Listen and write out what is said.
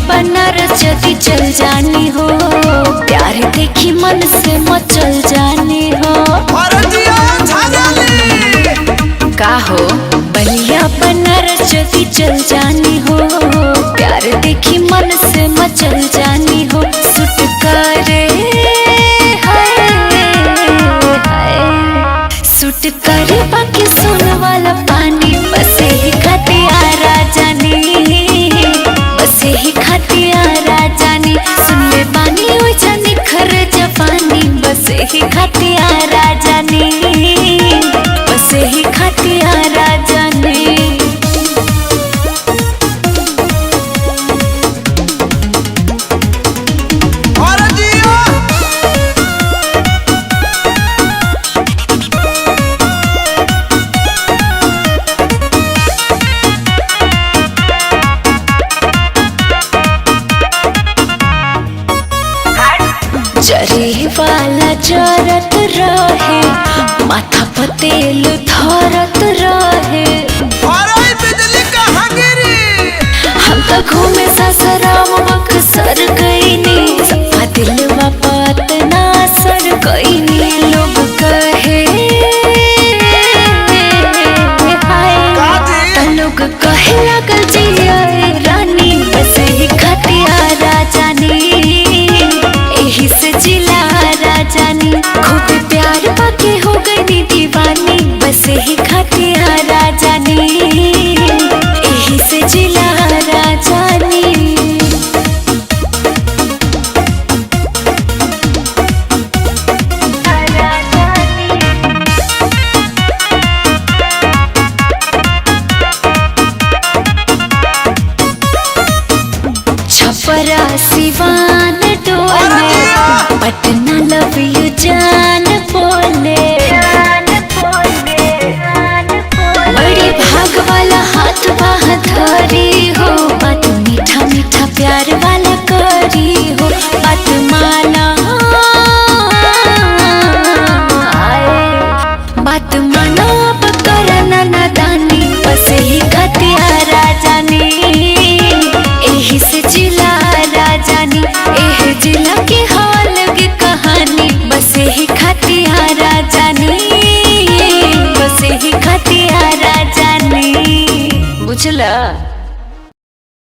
बनारस यदि चल जानी हो, प्यार देखी मन से मचल जानी हो। का हो बलिया बनारस यदि चल जानी हो, प्यार देखी मन से मचल जानी हो। सुट करे सुट करे बाकी सुन वाला पानी, बस ही खतियारा जानी, बस ही खतियारा जानी। सुन ले बानी ओ जानी खर जवानी, बस ही खतियारा जानी, बस ही खतियारा जानी। जरी वाला जरत रहे, माथा पर तेल धरत रहे। हम तो घूमे ससुराम बक्सर गईनी, सपा दिलवा बात ना सर गईनी। लोग कहे लोग कहे लगल जिया रानी, बस ही खतियारा जानी, यही से जिला राजानी। खूब प्यार बाकी हो गई दीवानी, बस ही खतियारा जानी, यही से जिला राजानी। छपरा सिवान डोले, पटना लव यू जान बोले। बड़ी भाग वाला हाथ बाह धरी हो, बात मीठा मीठा प्यार वाला करी हो। बात माना बात माना, अब करना नादानी, बस ही खतियारा जानी, यही से जिला राजानी। एह जिला के हाल की कहानी, बस ही खतियारा जानी, बस ही खतियारा जानी। बुझला।